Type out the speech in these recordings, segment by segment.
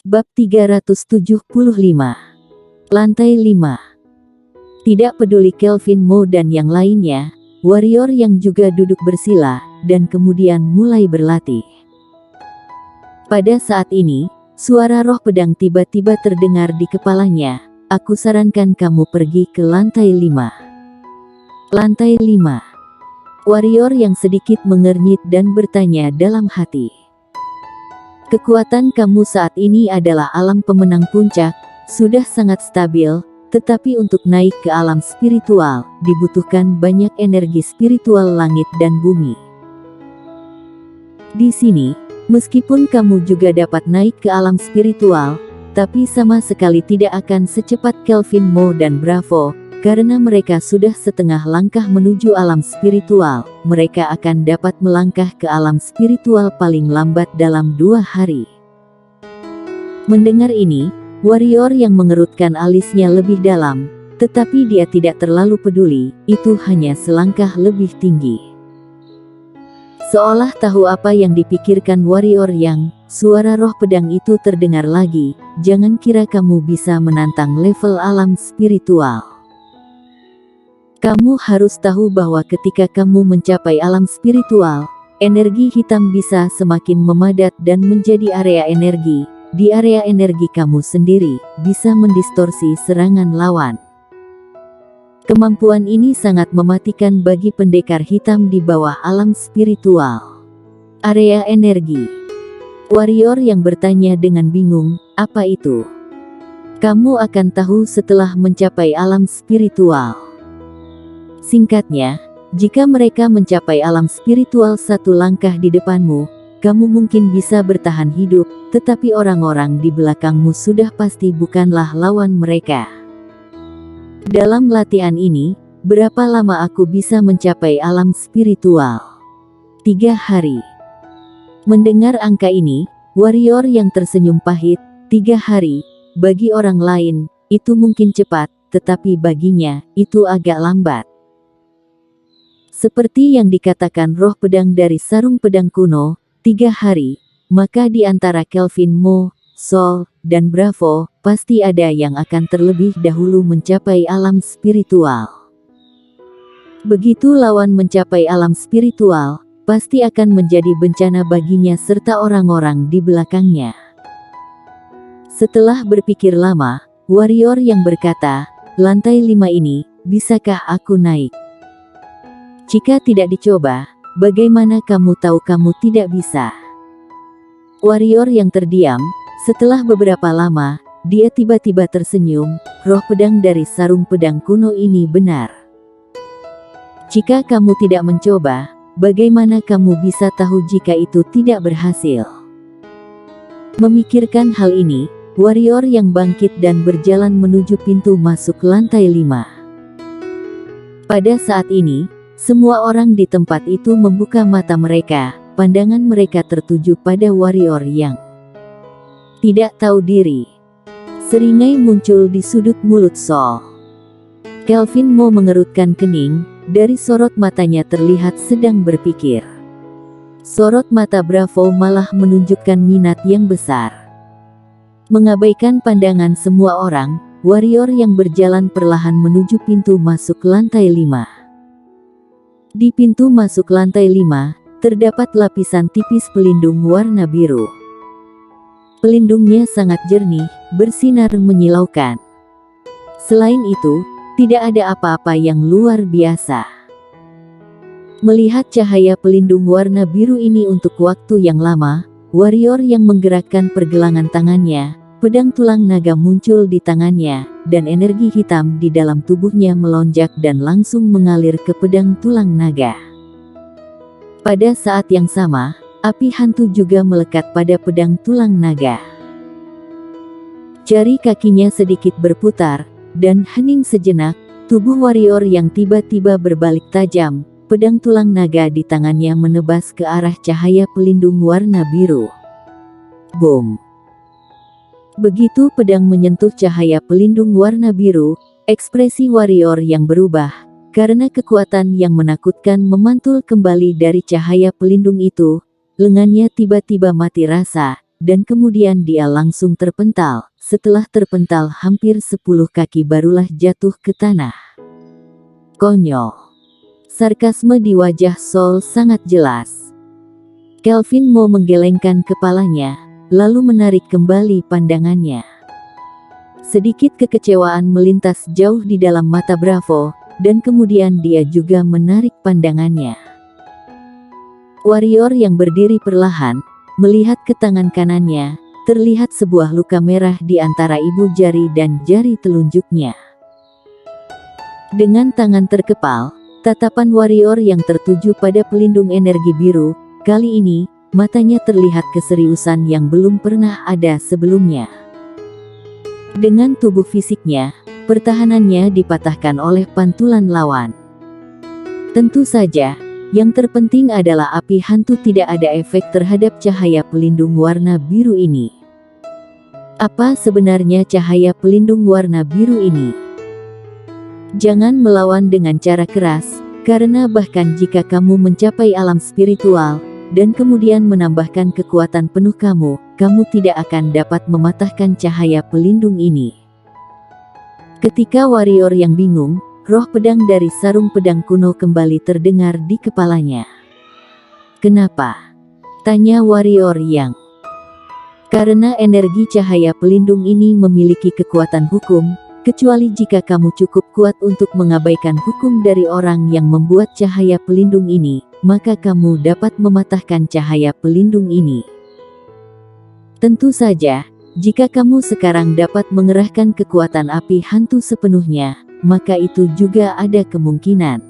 Bab 375. Lantai 5. Tidak peduli Kelvin Mo dan yang lainnya, warrior yang juga duduk bersila, dan kemudian mulai berlatih. Pada saat ini, suara roh pedang tiba-tiba terdengar di kepalanya. Aku sarankan kamu pergi ke lantai 5. Lantai 5. Warrior yang sedikit mengernyit dan bertanya dalam hati. Kekuatan kamu saat ini adalah alam pemenang puncak, sudah sangat stabil, tetapi untuk naik ke alam spiritual, dibutuhkan banyak energi spiritual langit dan bumi. Di sini, meskipun kamu juga dapat naik ke alam spiritual, tapi sama sekali tidak akan secepat Kelvin Mo dan Bravo, karena mereka sudah setengah langkah menuju alam spiritual. Mereka akan dapat melangkah ke alam spiritual paling lambat dalam 2 hari. Mendengar ini, warrior yang mengerutkan alisnya lebih dalam, tetapi dia tidak terlalu peduli, itu hanya selangkah lebih tinggi. Seolah tahu apa yang dipikirkan warrior yang, suara roh pedang itu terdengar lagi, jangan kira kamu bisa menantang level alam spiritual. Kamu harus tahu bahwa ketika kamu mencapai alam spiritual, energi hitam bisa semakin memadat dan menjadi area energi. Di area energi kamu sendiri, bisa mendistorsi serangan lawan. Kemampuan ini sangat mematikan bagi pendekar hitam di bawah alam spiritual. Area energi. Warrior yang bertanya dengan bingung, apa itu? Kamu akan tahu setelah mencapai alam spiritual. Singkatnya, jika mereka mencapai alam spiritual satu langkah di depanmu, kamu mungkin bisa bertahan hidup, tetapi orang-orang di belakangmu sudah pasti bukanlah lawan mereka. Dalam latihan ini, berapa lama aku bisa mencapai alam spiritual? 3 hari. Mendengar angka ini, warrior yang tersenyum pahit, 3 hari, bagi orang lain, itu mungkin cepat, tetapi baginya, itu agak lambat. Seperti yang dikatakan roh pedang dari sarung pedang kuno, 3 hari, maka di antara Kelvin Mo, Sol, dan Bravo, pasti ada yang akan terlebih dahulu mencapai alam spiritual. Begitu lawan mencapai alam spiritual, pasti akan menjadi bencana baginya serta orang-orang di belakangnya. Setelah berpikir lama, warrior yang berkata, lantai 5 ini, bisakah aku naik? Jika tidak dicoba, bagaimana kamu tahu kamu tidak bisa? Warrior yang terdiam, setelah beberapa lama, dia tiba-tiba tersenyum, roh pedang dari sarung pedang kuno ini benar. Jika kamu tidak mencoba, bagaimana kamu bisa tahu jika itu tidak berhasil? Memikirkan hal ini, warrior yang bangkit dan berjalan menuju pintu masuk lantai 5. Pada saat ini, semua orang di tempat itu membuka mata mereka, pandangan mereka tertuju pada warrior yang tidak tahu diri. Seringai muncul di sudut mulut Sol. Kelvin Mo mengerutkan kening, dari sorot matanya terlihat sedang berpikir. Sorot mata Bravo malah menunjukkan minat yang besar. Mengabaikan pandangan semua orang, warrior yang berjalan perlahan menuju pintu masuk lantai 5. Di pintu masuk lantai 5, terdapat lapisan tipis pelindung warna biru. Pelindungnya sangat jernih, bersinar menyilaukan. Selain itu, tidak ada apa-apa yang luar biasa. Melihat cahaya pelindung warna biru ini untuk waktu yang lama, warrior yang menggerakkan pergelangan tangannya, pedang tulang naga muncul di tangannya, dan energi hitam di dalam tubuhnya melonjak dan langsung mengalir ke pedang tulang naga. Pada saat yang sama, api hantu juga melekat pada pedang tulang naga. Jari kakinya sedikit berputar, dan hening sejenak, tubuh warrior yang tiba-tiba berbalik tajam, pedang tulang naga di tangannya menebas ke arah cahaya pelindung warna biru. Boom! Begitu pedang menyentuh cahaya pelindung warna biru, ekspresi warrior yang berubah, karena kekuatan yang menakutkan memantul kembali dari cahaya pelindung itu, lengannya tiba-tiba mati rasa, dan kemudian dia langsung terpental. Setelah terpental hampir 10 kaki barulah jatuh ke tanah. Konyol. Sarkasme di wajah Sol sangat jelas. Kelvin Mo menggelengkan kepalanya, lalu menarik kembali pandangannya. Sedikit kekecewaan melintas jauh di dalam mata Bravo, dan kemudian dia juga menarik pandangannya. Warrior yang berdiri perlahan, melihat ke tangan kanannya, terlihat sebuah luka merah di antara ibu jari dan jari telunjuknya. Dengan tangan terkepal, tatapan warrior yang tertuju pada pelindung energi biru, kali ini, matanya terlihat keseriusan yang belum pernah ada sebelumnya. Dengan tubuh fisiknya, pertahanannya dipatahkan oleh pantulan lawan. Tentu saja, yang terpenting adalah api hantu tidak ada efek terhadap cahaya pelindung warna biru ini. Apa sebenarnya cahaya pelindung warna biru ini? Jangan melawan dengan cara keras, karena bahkan jika kamu mencapai alam spiritual, dan kemudian menambahkan kekuatan penuh kamu tidak akan dapat mematahkan cahaya pelindung ini. Ketika warrior yang bingung, roh pedang dari sarung pedang kuno kembali terdengar di kepalanya. Kenapa? Tanya warrior yang. Karena energi cahaya pelindung ini memiliki kekuatan hukum, kecuali jika kamu cukup kuat untuk mengabaikan hukum dari orang yang membuat cahaya pelindung ini, maka kamu dapat mematahkan cahaya pelindung ini. Tentu saja, jika kamu sekarang dapat mengerahkan kekuatan api hantu sepenuhnya, maka itu juga ada kemungkinan.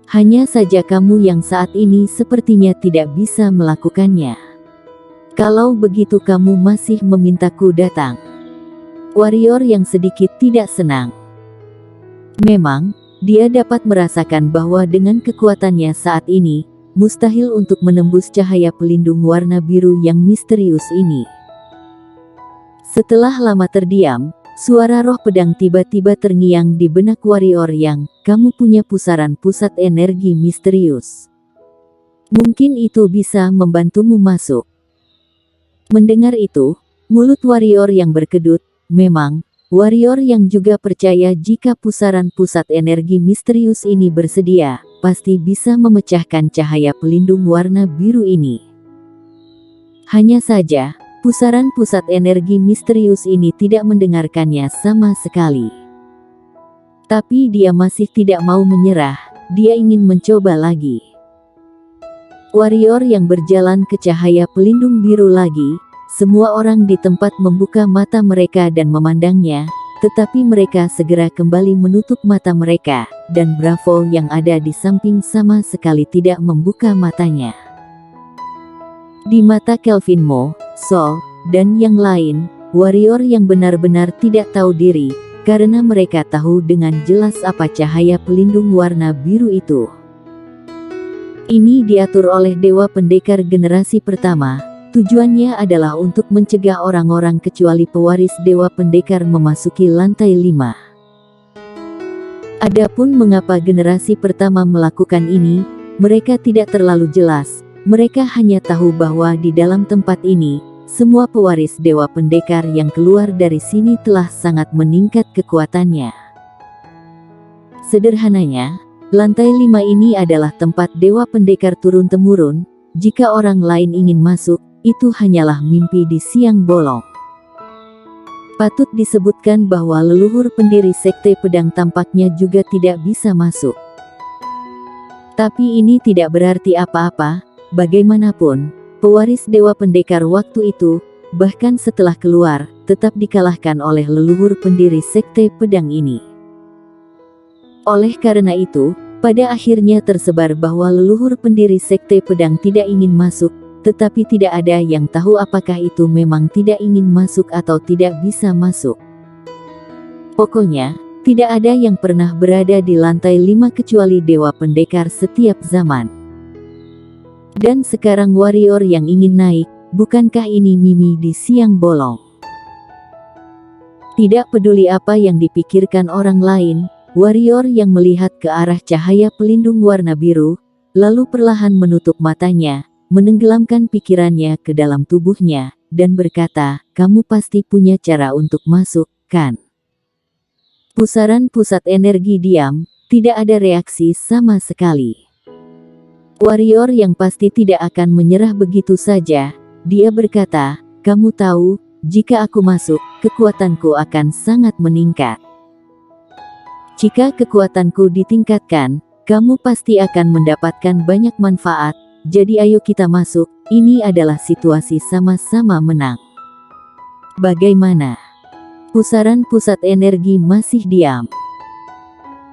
Hanya saja kamu yang saat ini sepertinya tidak bisa melakukannya. Kalau begitu kamu masih memintaku datang. Warrior yang sedikit tidak senang. Memang, dia dapat merasakan bahwa dengan kekuatannya saat ini, mustahil untuk menembus cahaya pelindung warna biru yang misterius ini. Setelah lama terdiam, suara roh pedang tiba-tiba terngiang di benak warrior yang, kamu punya pusaran pusat energi misterius. Mungkin itu bisa membantumu masuk. Mendengar itu, mulut warrior yang berkedut. Memang, warrior yang juga percaya jika pusaran pusat energi misterius ini bersedia, pasti bisa memecahkan cahaya pelindung warna biru ini. Hanya saja, pusaran pusat energi misterius ini tidak mendengarkannya sama sekali. Tapi dia masih tidak mau menyerah, dia ingin mencoba lagi. Warrior yang berjalan ke cahaya pelindung biru lagi. Semua orang di tempat membuka mata mereka dan memandangnya, tetapi mereka segera kembali menutup mata mereka, dan Bravo yang ada di samping sama sekali tidak membuka matanya. Di mata Kelvin Mo, Sol, dan yang lain, warrior yang benar-benar tidak tahu diri, karena mereka tahu dengan jelas apa cahaya pelindung warna biru itu. Ini diatur oleh Dewa Pendekar generasi pertama. Tujuannya adalah untuk mencegah orang-orang kecuali pewaris Dewa Pendekar memasuki lantai 5. Adapun mengapa generasi pertama melakukan ini, mereka tidak terlalu jelas. Mereka hanya tahu bahwa di dalam tempat ini, semua pewaris Dewa Pendekar yang keluar dari sini telah sangat meningkat kekuatannya. Sederhananya, lantai 5 ini adalah tempat Dewa Pendekar turun-temurun. Jika orang lain ingin masuk, itu hanyalah mimpi di siang bolong. Patut disebutkan bahwa leluhur pendiri Sekte Pedang tampaknya juga tidak bisa masuk. Tapi ini tidak berarti apa-apa, bagaimanapun, pewaris Dewa Pendekar waktu itu, bahkan setelah keluar, tetap dikalahkan oleh leluhur pendiri Sekte Pedang ini. Oleh karena itu, pada akhirnya tersebar bahwa leluhur pendiri Sekte Pedang tidak ingin masuk, tetapi tidak ada yang tahu apakah itu memang tidak ingin masuk atau tidak bisa masuk. Pokoknya, tidak ada yang pernah berada di lantai 5 kecuali Dewa Pendekar setiap zaman. Dan sekarang warrior yang ingin naik, bukankah ini mimpi di siang bolong? Tidak peduli apa yang dipikirkan orang lain, warrior yang melihat ke arah cahaya pelindung warna biru, lalu perlahan menutup matanya, menenggelamkan pikirannya ke dalam tubuhnya, dan berkata, "Kamu pasti punya cara untuk masuk, kan?" Pusaran pusat energi diam, tidak ada reaksi sama sekali. Warrior yang pasti tidak akan menyerah begitu saja. Dia berkata, "Kamu tahu, jika aku masuk, kekuatanku akan sangat meningkat. Jika kekuatanku ditingkatkan, kamu pasti akan mendapatkan banyak manfaat. Jadi ayo kita masuk, ini adalah situasi sama-sama menang." Bagaimana? Pusaran pusat energi masih diam.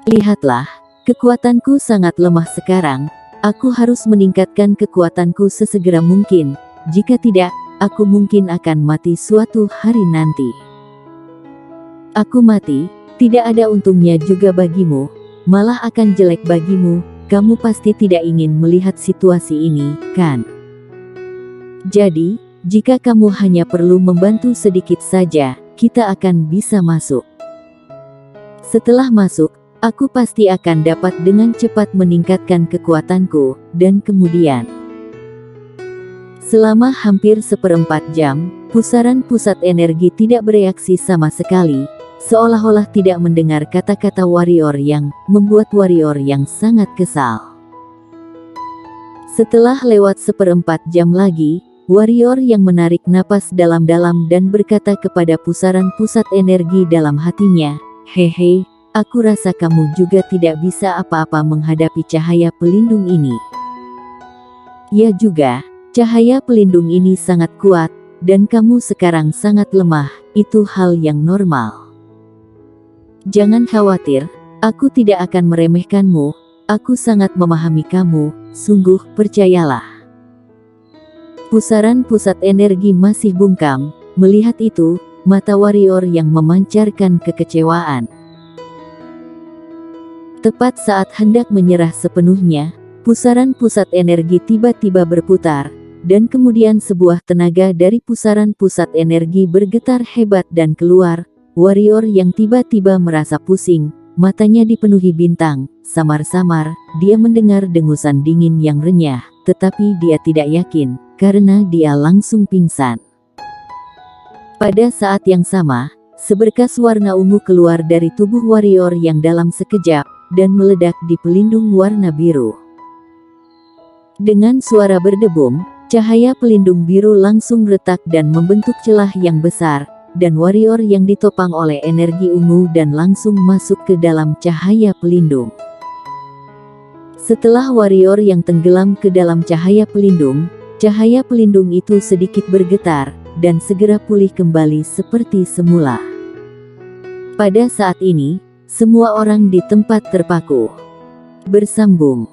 Lihatlah, kekuatanku sangat lemah sekarang. Aku harus meningkatkan kekuatanku sesegera mungkin. Jika tidak, aku mungkin akan mati suatu hari nanti. Aku mati, tidak ada untungnya juga bagimu, malah akan jelek bagimu. Kamu pasti tidak ingin melihat situasi ini, kan? Jadi, jika kamu hanya perlu membantu sedikit saja, kita akan bisa masuk. Setelah masuk, aku pasti akan dapat dengan cepat meningkatkan kekuatanku, dan kemudian selama hampir 1/4 jam, pusaran pusat energi tidak bereaksi sama sekali, seolah-olah tidak mendengar kata-kata warrior yang membuat warrior yang sangat kesal. Setelah lewat 1/4 jam lagi, warrior yang menarik napas dalam-dalam dan berkata kepada pusaran pusat energi dalam hatinya, "Hehe, aku rasa kamu juga tidak bisa apa-apa menghadapi cahaya pelindung ini." Ya juga, cahaya pelindung ini sangat kuat, dan kamu sekarang sangat lemah, itu hal yang normal. Jangan khawatir, aku tidak akan meremehkanmu, aku sangat memahami kamu, sungguh, percayalah. Pusaran pusat energi masih bungkam, melihat itu, mata warrior yang memancarkan kekecewaan. Tepat saat hendak menyerah sepenuhnya, pusaran pusat energi tiba-tiba berputar, dan kemudian sebuah tenaga dari pusaran pusat energi bergetar hebat dan keluar. Warrior yang tiba-tiba merasa pusing, matanya dipenuhi bintang, samar-samar, dia mendengar dengusan dingin yang renyah, tetapi dia tidak yakin, karena dia langsung pingsan. Pada saat yang sama, seberkas warna ungu keluar dari tubuh warrior yang dalam sekejap, dan meledak di pelindung warna biru. Dengan suara berdebum, cahaya pelindung biru langsung retak dan membentuk celah yang besar, dan warrior yang ditopang oleh energi ungu dan langsung masuk ke dalam cahaya pelindung. Setelah warrior yang tenggelam ke dalam cahaya pelindung itu sedikit bergetar, dan segera pulih kembali seperti semula. Pada saat ini, semua orang di tempat terpaku, bersambung.